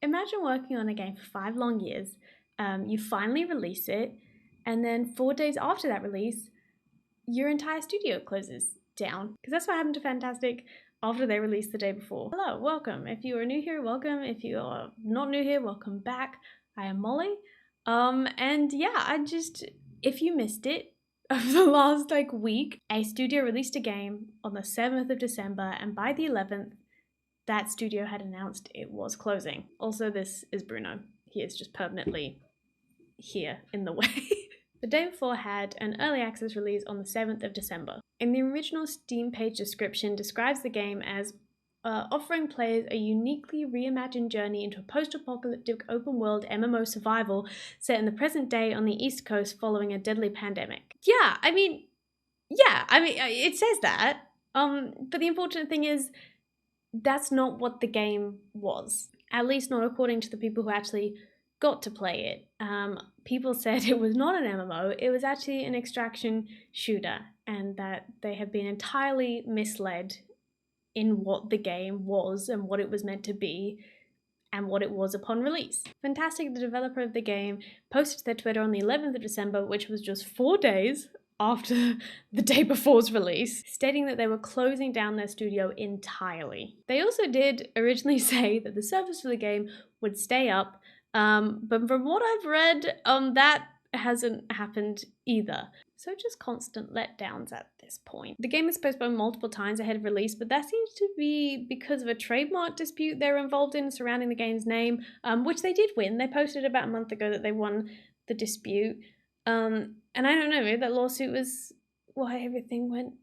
Imagine working on a game for 5 long years, you finally release it, and then 4 days after that release, your entire studio closes down. Because that's what happened to Fntastic after they released the day before. Hello, welcome. If you are new here, welcome. If you are not new here, welcome back. I am Molly. And yeah, if you missed it, over the last week, a studio released a game on the 7th of December, and by the 11th, that studio had announced it was closing. Also, this is Bruno. He is just permanently here in the way. The day before had an early access release on the 7th of December. In the original Steam page description, describes the game as offering players a uniquely reimagined journey into a post-apocalyptic open-world MMO survival set in the present day on the East Coast following a deadly pandemic. It says that. But the unfortunate thing is, that's not what the game was. At least not according to the people who actually got to play it. People said it was not an MMO, it was actually an extraction shooter, and that they have been entirely misled in what the game was and what it was meant to be and what it was upon release. Fntastic, the developer of the game, posted to their Twitter on the 11th of December, which was just 4 days after the day before's release, stating that they were closing down their studio entirely. They also did originally say that the servers for the game would stay up, but from what I've read, that hasn't happened either. So just constant letdowns at this point. The game was postponed multiple times ahead of release, but that seems to be because of a trademark dispute they're involved in surrounding the game's name, which they did win. They posted about a month ago that they won the dispute. And I don't know, maybe that lawsuit was why everything went,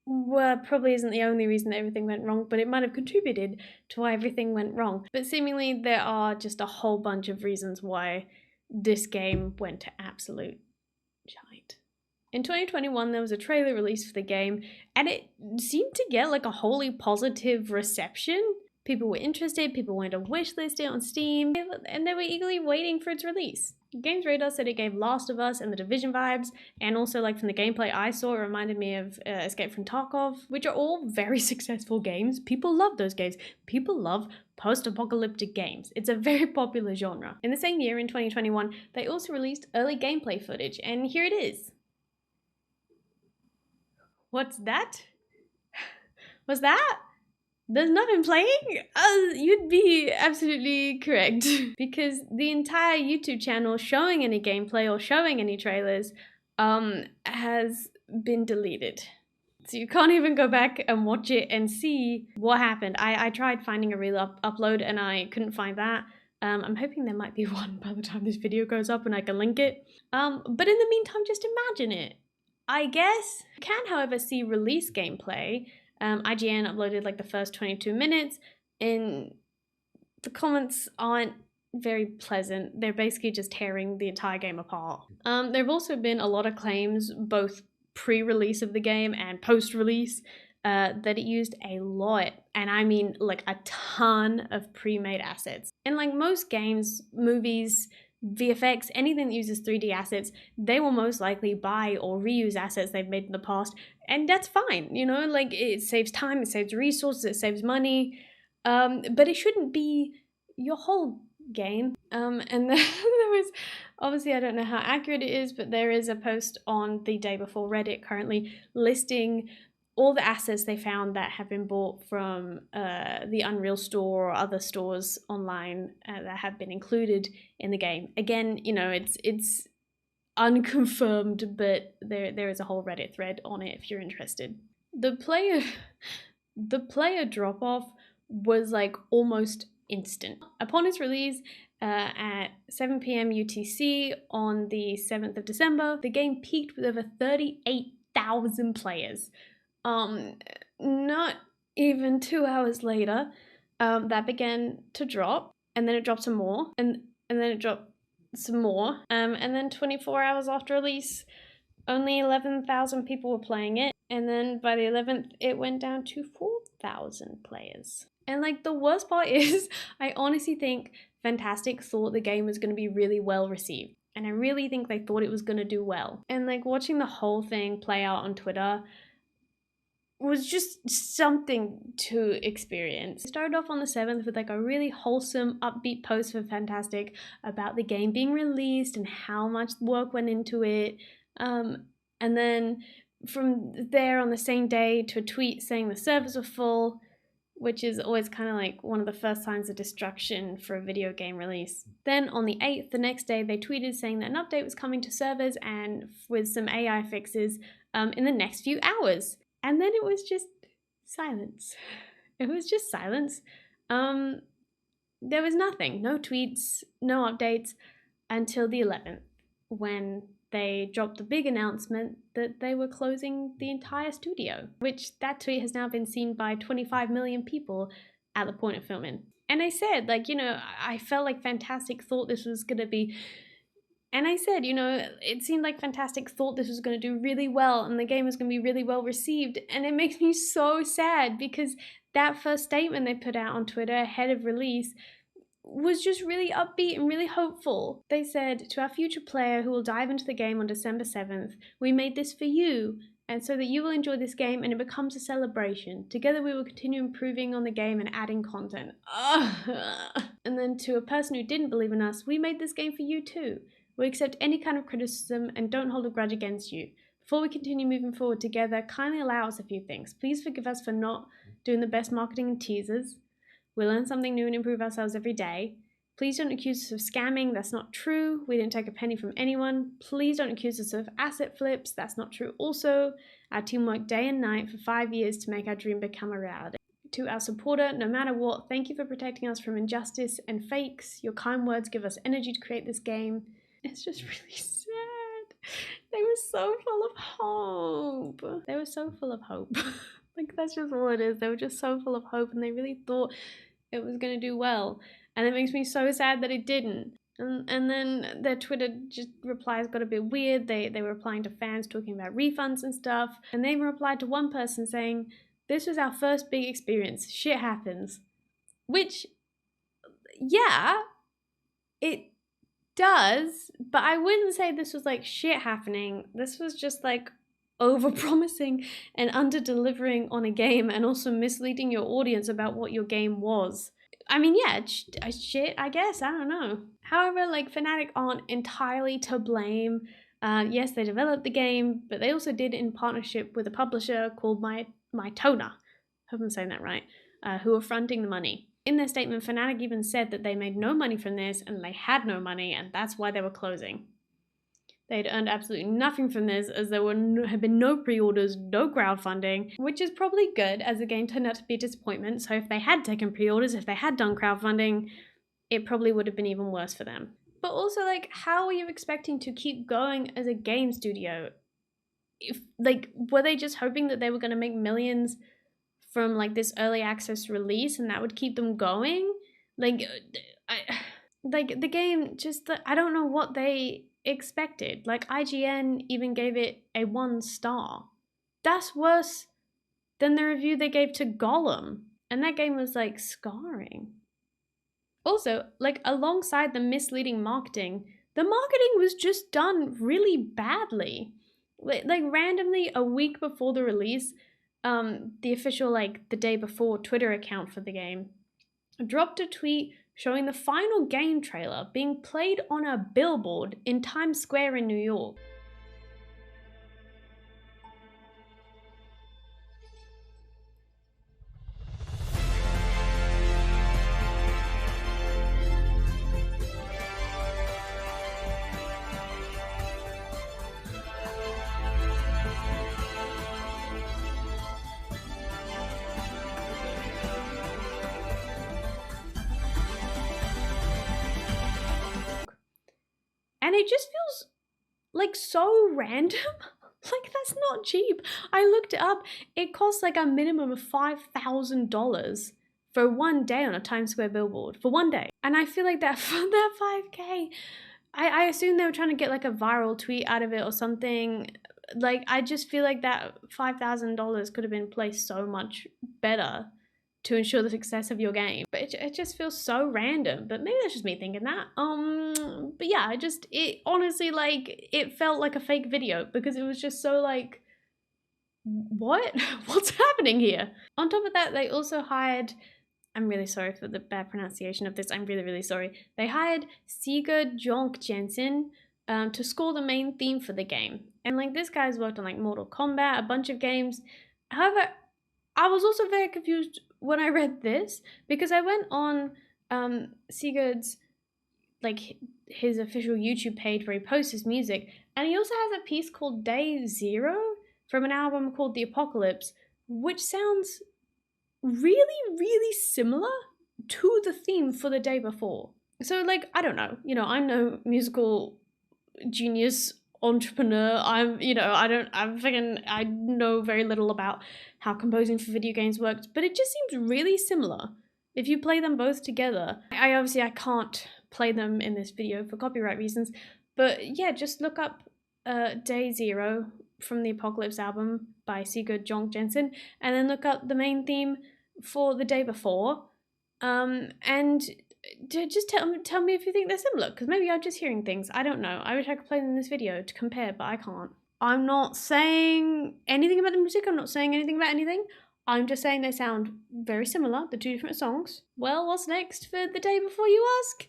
well, probably isn't the only reason that everything went wrong, but it might have contributed to why everything went wrong. But seemingly there are just a whole bunch of reasons why this game went to absolute shite. In 2021, there was a trailer released for the game, and it seemed to get a wholly positive reception. People were interested, people wanted to wishlist it on Steam, and they were eagerly waiting for its release. Games Radar said it gave Last of Us and The Division vibes, and also from the gameplay I saw, it reminded me of Escape from Tarkov, which are all very successful games. People love those games. People love post-apocalyptic games. It's a very popular genre. In the same year, in 2021, they also released early gameplay footage, and here it is. What's that? Was that? There's nothing playing? You'd be absolutely correct. Because the entire YouTube channel showing any gameplay or showing any trailers has been deleted. So you can't even go back and watch it and see what happened. I tried finding a real upload and I couldn't find that. I'm hoping there might be one by the time this video goes up and I can link it. But in the meantime, just imagine it. I guess. You can, however, see release gameplay. IGN uploaded the first 22 minutes, and the comments aren't very pleasant. They're basically just tearing the entire game apart. There have also been a lot of claims, both pre-release of the game and post-release, that it used a lot, and I mean a ton of pre-made assets. And most games, movies, VFX, anything that uses 3D assets, they will most likely buy or reuse assets they've made in the past, and that's fine, it saves time, it saves resources, it saves money, but it shouldn't be your whole game. And there was, obviously I don't know how accurate it is, but there is a post on the day before Reddit currently listing all the assets they found that have been bought from the Unreal Store or other stores online that have been included in the game. Again, it's unconfirmed, but there is a whole Reddit thread on it if you're interested. The player drop-off was almost instant. Upon its release at 7 p.m. UTC on the 7th of December, the game peaked with over 38,000 players. Not even 2 hours later, that began to drop, and then it dropped some more, and then it dropped some more, and then 24 hours after release, only 11,000 people were playing it, and then by the 11th, it went down to 4,000 players. And the worst part is, I honestly think Fntastic thought the game was going to be really well received, and I really think they thought it was going to do well. And watching the whole thing play out on Twitter, was just something to experience. It started off on the 7th with like a really wholesome, upbeat post for Fntastic about the game being released and how much work went into it. And then from there on the same day to a tweet saying the servers were full, which is always kind of like one of the first signs of destruction for a video game release. Then on the 8th, the next day, they tweeted saying that an update was coming to servers and with some AI fixes in the next few hours. And then it was just silence. It was just silence. There was nothing, no tweets, no updates until the 11th, when they dropped the big announcement that they were closing the entire studio, which that tweet has now been seen by 25 million people at the point of filming. And I said, like, you know, I felt like Fntastic thought this was going to be, and I said, you know, it seemed like Fntastic thought this was going to do really well and the game was going to be really well received. And it makes me so sad because that first statement they put out on Twitter ahead of release was just really upbeat and really hopeful. They said, to our future player who will dive into the game on December 7th, we made this for you, and so that you will enjoy this game and it becomes a celebration. Together we will continue improving on the game and adding content. And then to a person who didn't believe in us, we made this game for you too. We accept any kind of criticism and don't hold a grudge against you. Before we continue moving forward together, kindly allow us a few things. Please forgive us for not doing the best marketing and teasers. We learn something new and improve ourselves every day. Please don't accuse us of scamming. That's not true. We didn't take a penny from anyone. Please don't accuse us of asset flips. That's not true also. Our team worked day and night for 5 years to make our dream become a reality. To our supporter, no matter what, thank you for protecting us from injustice and fakes. Your kind words give us energy to create this game. It's just really sad. They were so full of hope. They were so full of hope. Like, that's just all it is. They were just so full of hope and they really thought it was going to do well. And it makes me so sad that it didn't. And then their Twitter just replies got a bit weird. They were replying to fans talking about refunds and stuff. And they even replied to one person saying, "This was our first big experience. Shit happens." Which, yeah, it does. But I wouldn't say this was like shit happening. This was just like over-promising and under-delivering on a game and also misleading your audience about what your game was. I mean, yeah, shit, I guess, I don't know. However, like, Fnatic aren't entirely to blame. Yes, they developed the game, but they also did it in partnership with a publisher called Mytona, hope I'm saying that right, who are fronting the money. In their statement, Fnatic even said that they made no money from this and they had no money and that's why they were closing. They'd earned absolutely nothing from this as there had been no pre-orders, no crowdfunding, which is probably good as the game turned out to be a disappointment. So if they had taken pre-orders, if they had done crowdfunding, it probably would have been even worse for them. But also, like, how are you expecting to keep going as a game studio? If, like, were they just hoping that they were going to make millions from, like, this early access release and that would keep them going? Like, the game just, I don't know what they expected. Like, IGN even gave it a 1 star. That's worse than the review they gave to Gollum. And that game was, like, scarring. Also, like, alongside the misleading marketing, the marketing was just done really badly. Like, randomly, a week before the release, the official, like, the day before Twitter account for the game dropped a tweet showing the final game trailer being played on a billboard in Times Square in New York. And it just feels like so random. Like, that's not cheap. I looked it up. It costs like a minimum of $5,000 for 1 day on a Times Square billboard. For 1 day. And I feel like that for that $5K, I assume they were trying to get like a viral tweet out of it or something. Like, I just feel like that $5,000 could have been placed so much better to ensure the success of your game. But it just feels so random. But maybe that's just me thinking that. But yeah, it honestly, like, it felt like a fake video because it was just so, like, what? What's happening here? On top of that, they also hired, I'm really sorry for the bad pronunciation of this, I'm really, really sorry. They hired Sigurd Jonk Jensen to score the main theme for the game. And like this guy's worked on like Mortal Kombat, a bunch of games. However, I was also very confused when I read this because I went on Sigurd's, like his official YouTube page where he posts his music, and he also has a piece called Day Zero from an album called The Apocalypse, which sounds really, really similar to the theme for the day before. So, like, I don't know. You know, I'm no musical genius entrepreneur. I know very little about how composing for video games works, but it just seems really similar if you play them both together. I can't play them in this video for copyright reasons, but yeah, just look up Day Zero from the Apocalypse album by Sigurd Jonk Jensen, and then look up the main theme for the day before, and just tell me if you think they're similar, because maybe I'm just hearing things. I don't know. I wish I could play them in this video to compare, but I can't. I'm not saying anything about the music. I'm not saying anything about anything. I'm just saying they sound very similar, the two different songs. Well, what's next for the day before, you ask?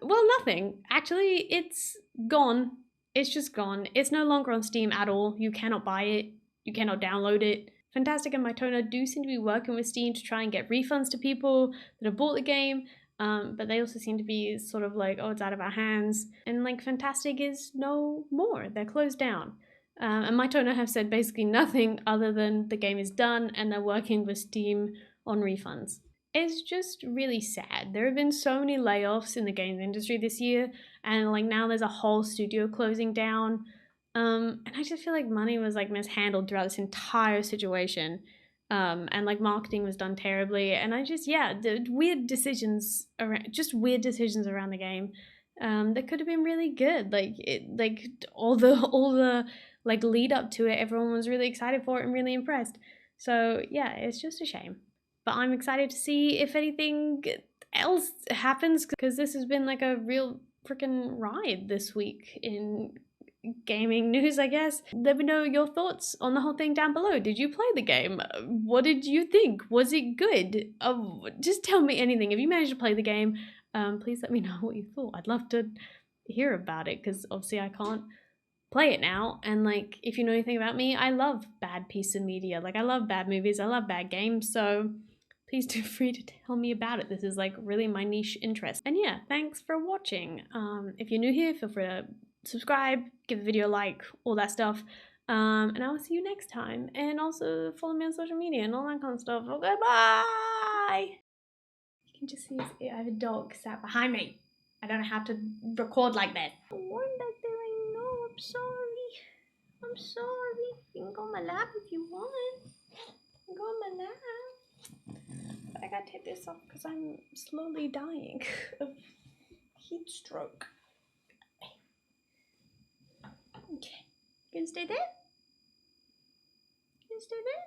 Well, nothing. Actually, it's gone. It's just gone. It's no longer on Steam at all. You cannot buy it. You cannot download it. Fntastic and Mytona do seem to be working with Steam to try and get refunds to people that have bought the game, but they also seem to be sort of like, oh, it's out of our hands. And like Fntastic is no more. They're closed down. And Mytona have said basically nothing other than the game is done and they're working with Steam on refunds. It's just really sad. There have been so many layoffs in the games industry this year, and like now there's a whole studio closing down. And I just feel like money was like mishandled throughout this entire situation. And like marketing was done terribly. And I just, yeah, the weird decisions around the game. That could have been really good. Like all the like lead up to it, everyone was really excited for it and really impressed. So yeah, it's just a shame. But I'm excited to see if anything else happens, because this has been like a real freaking ride this week in gaming news, I guess. Let me know your thoughts on the whole thing down below. Did you play the game? What did you think? Was it good? Just tell me anything. If you managed to play the game, please let me know what you thought. I'd love to hear about it, because obviously I can't play it now. And like, if you know anything about me, I love bad pieces of media. Like, I love bad movies, I love bad games, so please feel free to tell me about it. This is like really my niche interest. And yeah, thanks for watching. If you're new here, feel free to subscribe, give the video a like, all that stuff. And I will see you next time. And also follow me on social media and all that kind of stuff. Okay, bye! You can just see I have a dog sat behind me. I don't know how to record like that. What am I doing? No, I'm sorry. I'm sorry. You can go on my lap if you want. You can go on my lap. But I gotta take this off because I'm slowly dying of heat stroke. Okay. You can stay there? You can stay there?